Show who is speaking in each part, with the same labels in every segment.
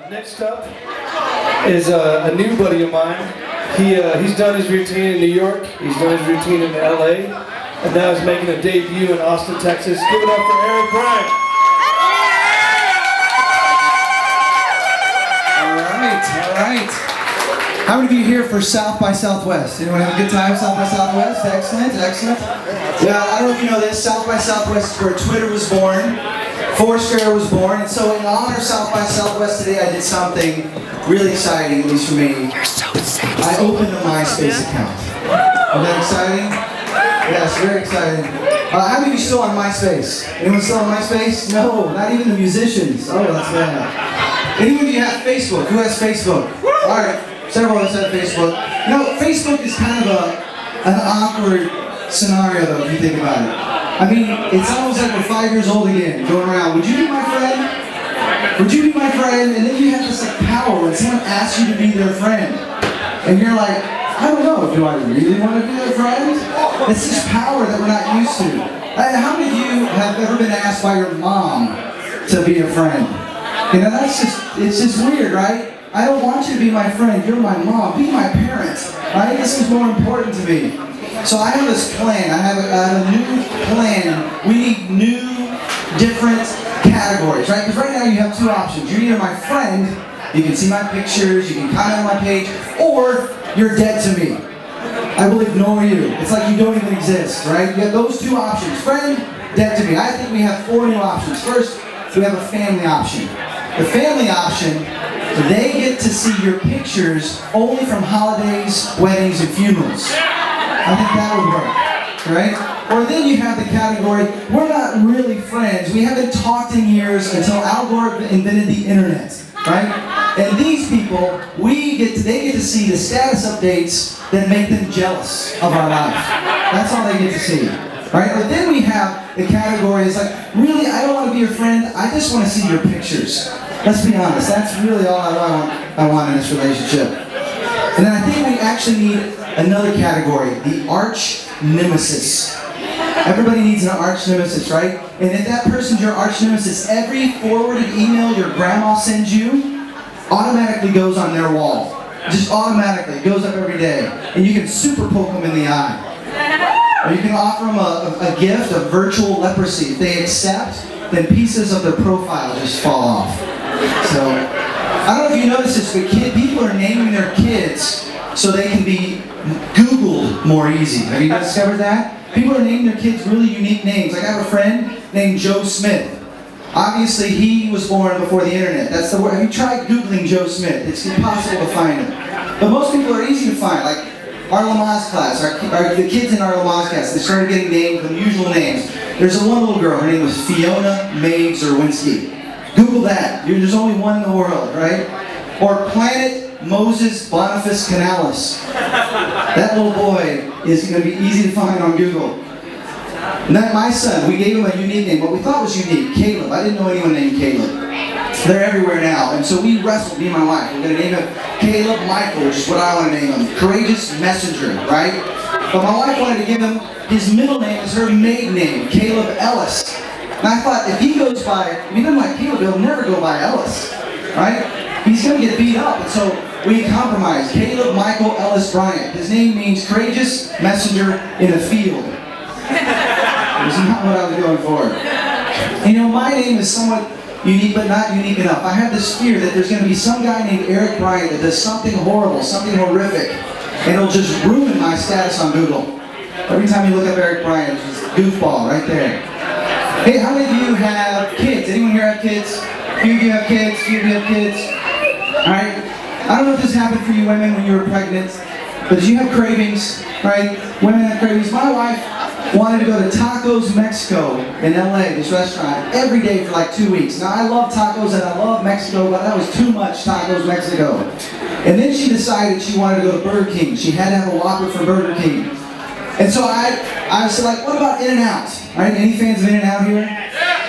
Speaker 1: Next up is a new buddy of mine. He's done his routine in New York, he's done his routine in LA, and now he's making a debut in Austin, Texas. Give it up for Bryant.
Speaker 2: Alright. How many of you here for South by Southwest? Anyone have a good time, South by Southwest? Excellent. Yeah, I don't know if you know this, South by Southwest is where Twitter was born, Foursquare was born, and so in honor of South by Southwest today, I did something really exciting, at least for me.
Speaker 3: You're so excited.
Speaker 2: I opened a MySpace account. Isn't that exciting? Yes, very exciting. How many of you still on MySpace? Anyone still on MySpace? No, not even the musicians. Oh, that's bad. Anyone of you have Facebook? Who has Facebook? Alright, several of us have Facebook. You know, Facebook is kind of an awkward scenario though, if you think about it. I mean, it's almost like we're 5 years old again, going around, would you be my friend? Would you be my friend? And then you have this like power when someone asks you to be their friend. And you're like, I don't know, do I really want to be their friend? It's this power that we're not used to. How many of you have ever been asked by your mom to be a friend? You know, it's just weird, right? I don't want you to be my friend, you're my mom, be my parent, right? This is more important to me. So I have this plan, I have a new plan. We need new, different categories, right? Because right now you have two options. You're either my friend, you can see my pictures, you can comment on my page, or you're dead to me. I will ignore you. It's like you don't even exist, right? You have those two options, friend, dead to me. I think we have 4 new options. First, we have a family option. The family option, they get to see your pictures only from holidays, weddings, and funerals. I think that would work, right? Or then you have the category, we're not really friends. We haven't talked in years until Al Gore invented the internet, right? And these people, they get to see the status updates that make them jealous of our life. That's all they get to see, right? Or then we have the categories like, really, I don't want to be your friend. I just want to see your pictures. Let's be honest, that's really all I want in this relationship. And then I think we actually need another category, the arch nemesis. Everybody needs an arch nemesis, right? And if that person's your arch nemesis, every forwarded email your grandma sends you automatically goes on their wall. Just automatically, it goes up every day. And you can super poke them in the eye. Or you can offer them a gift of virtual leprosy. If they accept, then pieces of their profile just fall off. So, I don't know if you noticed this, but people are naming their kids so they can be Googled more easy. Have you discovered that? People are naming their kids really unique names. Like I have a friend named Joe Smith. Obviously, he was born before the internet. That's the word. Have you tried Googling Joe Smith? It's impossible to find him. But most people are easy to find. Like our Lamaze class, the kids in our Lamaze class, they started getting named unusual names. There's one little girl, her name was Fiona Mae Zerwinski. Google that. There's only one in the world, right? Or Planet Moses Boniface Canales. That little boy is going to be easy to find on Google. And then my son, we gave him a unique name, what we thought was unique, Caleb. I didn't know anyone named Caleb. They're everywhere now. And so we wrestled, me and my wife. We're going to name him Caleb Michael, which is what I want to name him. Courageous Messenger, right? But my wife wanted to give him, his middle name is her maiden name, Caleb Ellis. And I thought, if he goes by, if he doesn't like Caleb, he'll never go by Ellis, right? He's going to get beat up. And so we compromised. Caleb Michael Ellis Bryant. His name means courageous messenger in a field. That's not what I was going for. You know, my name is somewhat unique, but not unique enough. I have this fear that there's going to be some guy named Eric Bryant that does something horrible, something horrific, and it'll just ruin my status on Google. Every time you look up Eric Bryant, it's just goofball right there. Hey, how many of you have kids? Anyone here have kids? A few of you have kids? A few of you have kids? Alright? I don't know if this happened for you women when you were pregnant, but you have cravings, right? Women have cravings. My wife wanted to go to Tacos Mexico in LA, this restaurant, every day for like 2 weeks. Now I love tacos and I love Mexico, but that was too much Tacos Mexico. And then she decided she wanted to go to Burger King. She had to have a Whopper for Burger King. And so I was like, what about In-N-Out? Right? Any fans of In-N-Out here?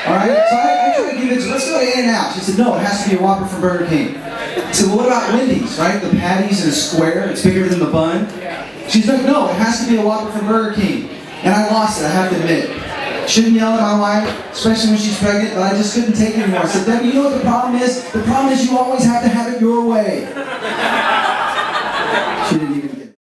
Speaker 2: Alright? So I tried to give it to, let's go to In-N-Out. She said, no, it has to be a Whopper from Burger King. I said, well, what about Wendy's, right? The patty's in a square, it's bigger than the bun. She's like, no, it has to be a Whopper from Burger King. And I lost it, I have to admit. Shouldn't yell at my wife, especially when she's pregnant, but I just couldn't take it anymore. I said, Debbie, you know what the problem is? The problem is you always have to have it your way. She didn't even get it.